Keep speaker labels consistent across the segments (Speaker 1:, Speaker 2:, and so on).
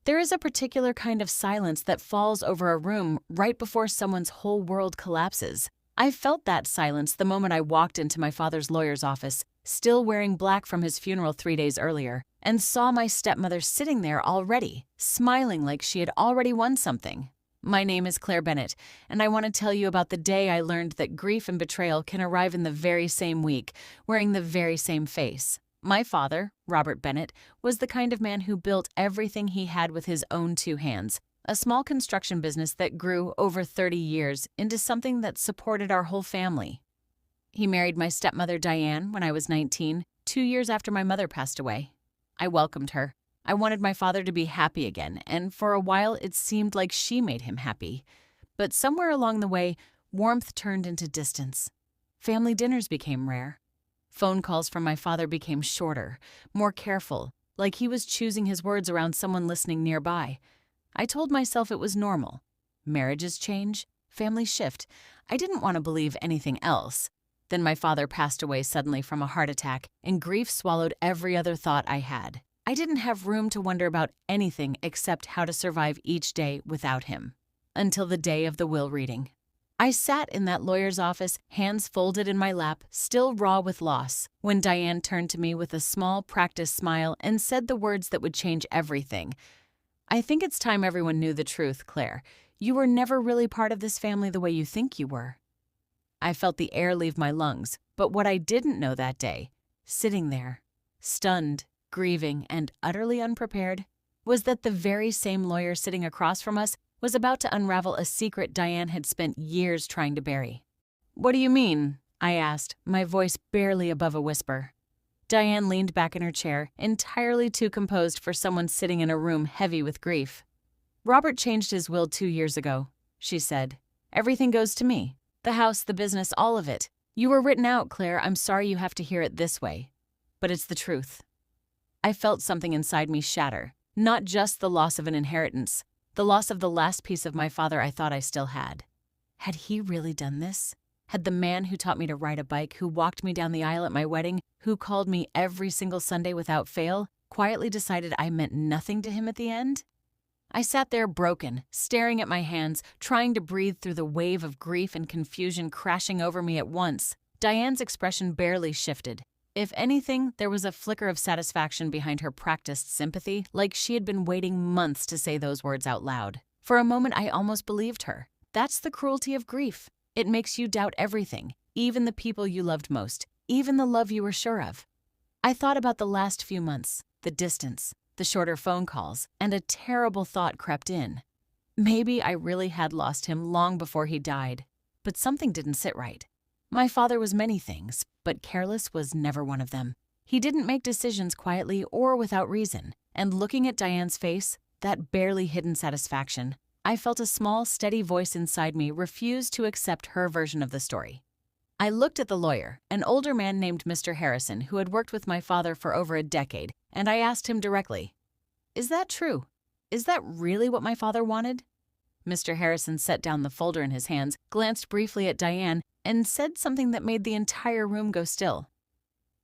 Speaker 1: There is a particular kind of silence that falls over a room right before someone's whole world collapses. I felt that silence the moment I walked into my father's lawyer's office, still wearing black from his funeral 3 days earlier, and saw my stepmother sitting there already, smiling like she had already won something. My name is Claire Bennett, and I want to tell you about the day I learned that grief and betrayal can arrive in the very same week, wearing the very same face. My father, Robert Bennett, was the kind of man who built everything he had with his own 2 hands, a small construction business that grew over 30 years into something that supported our whole family. He married my stepmother Diane when I was 19, 2 years after my mother passed away. I welcomed her. I wanted my father to be happy again, and for a while it seemed like she made him happy. But somewhere along the way, warmth turned into distance. Family dinners became rare. Phone calls from my father became shorter, more careful, like he was choosing his words around someone listening nearby. I told myself it was normal. Marriages change, families shift. I didn't want to believe anything else. Then my father passed away suddenly from a heart attack, and grief swallowed every other thought I had. I didn't have room to wonder about anything except how to survive each day without him. Until the day of the will reading. I sat in that lawyer's office, hands folded in my lap, still raw with loss, when Diane turned to me with a small, practiced smile and said the words that would change everything. I think it's time everyone knew the truth, Claire. You were never really part of this family the way you think you were. I felt the air leave my lungs, but what I didn't know that day, sitting there, stunned, grieving, and utterly unprepared, was that the very same lawyer sitting across from us was about to unravel a secret Diane had spent years trying to bury. "What do you mean?" I asked, my voice barely above a whisper. Diane leaned back in her chair, entirely too composed for someone sitting in a room heavy with grief. "Robert changed his will 2 years ago," she said. "Everything goes to me. The house, the business, all of it. You were written out, Claire. I'm sorry you have to hear it this way. But it's the truth." I felt something inside me shatter, not just the loss of an inheritance, the loss of the last piece of my father I thought I still had. Had he really done this? Had the man who taught me to ride a bike, who walked me down the aisle at my wedding, who called me every single Sunday without fail, quietly decided I meant nothing to him at the end? I sat there broken, staring at my hands, trying to breathe through the wave of grief and confusion crashing over me at once. Diane's expression barely shifted. If anything, there was a flicker of satisfaction behind her practiced sympathy, like she had been waiting months to say those words out loud. For a moment, I almost believed her. That's the cruelty of grief. It makes you doubt everything, even the people you loved most, even the love you were sure of. I thought about the last few months, the distance, the shorter phone calls, and a terrible thought crept in. Maybe I really had lost him long before he died, but something didn't sit right. My father was many things, but careless was never one of them. He didn't make decisions quietly or without reason, and looking at Diane's face, that barely hidden satisfaction, I felt a small, steady voice inside me refuse to accept her version of the story. I looked at the lawyer, an older man named Mr. Harrison, who had worked with my father for over a decade, and I asked him directly, "Is that true? Is that really what my father wanted?" Mr. Harrison set down the folder in his hands, glanced briefly at Diane, and said something that made the entire room go still.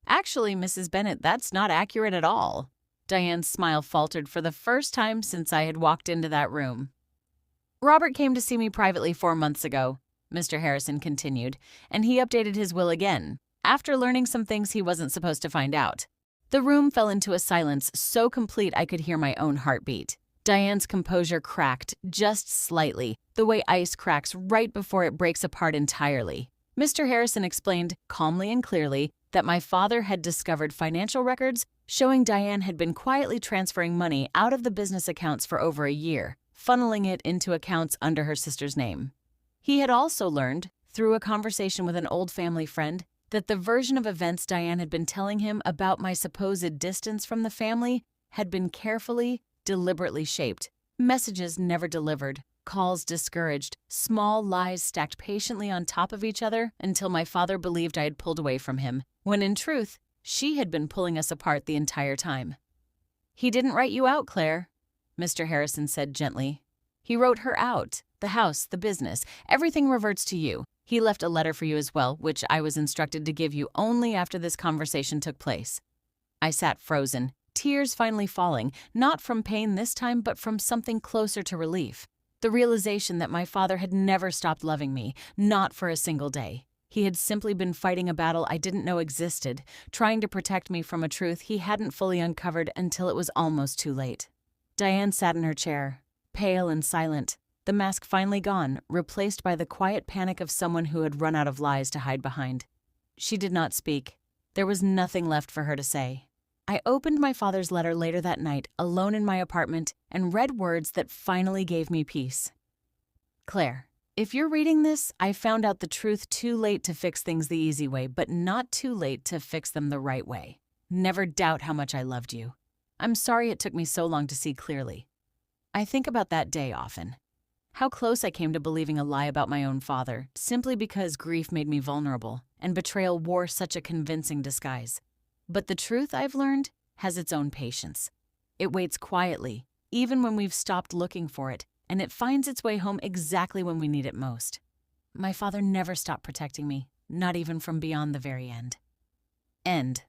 Speaker 1: "Actually, Mrs. Bennett, that's not accurate at all." Diane's smile faltered for the first time since I had walked into that room. "Robert came to see me privately 4 months ago," Mr. Harrison continued, "and he updated his will again, after learning some things he wasn't supposed to find out." The room fell into a silence so complete I could hear my own heartbeat. Diane's composure cracked, just slightly, the way ice cracks right before it breaks apart entirely. Mr. Harrison explained, calmly and clearly, that my father had discovered financial records showing Diane had been quietly transferring money out of the business accounts for over a year, funneling it into accounts under her sister's name. He had also learned, through a conversation with an old family friend, that the version of events Diane had been telling him about my supposed distance from the family had been carefully, deliberately shaped. Messages never delivered, calls discouraged, small lies stacked patiently on top of each other until my father believed I had pulled away from him, when in truth, she had been pulling us apart the entire time. "He didn't write you out, Claire," Mr. Harrison said gently. "He wrote her out. The house, the business, everything reverts to you. He left a letter for you as well, which I was instructed to give you only after this conversation took place." I sat frozen, tears finally falling, not from pain this time, but from something closer to relief. The realization that my father had never stopped loving me, not for a single day. He had simply been fighting a battle I didn't know existed, trying to protect me from a truth he hadn't fully uncovered until it was almost too late. Diane sat in her chair, pale and silent, the mask finally gone, replaced by the quiet panic of someone who had run out of lies to hide behind. She did not speak. There was nothing left for her to say. I opened my father's letter later that night, alone in my apartment, and read words that finally gave me peace. Claire, if you're reading this, I found out the truth too late to fix things the easy way, but not too late to fix them the right way. Never doubt how much I loved you. I'm sorry it took me so long to see clearly. I think about that day often. How close I came to believing a lie about my own father, simply because grief made me vulnerable, and betrayal wore such a convincing disguise. But the truth, I've learned, has its own patience. It waits quietly, even when we've stopped looking for it, and it finds its way home exactly when we need it most. My father never stopped protecting me, not even from beyond the very end. End.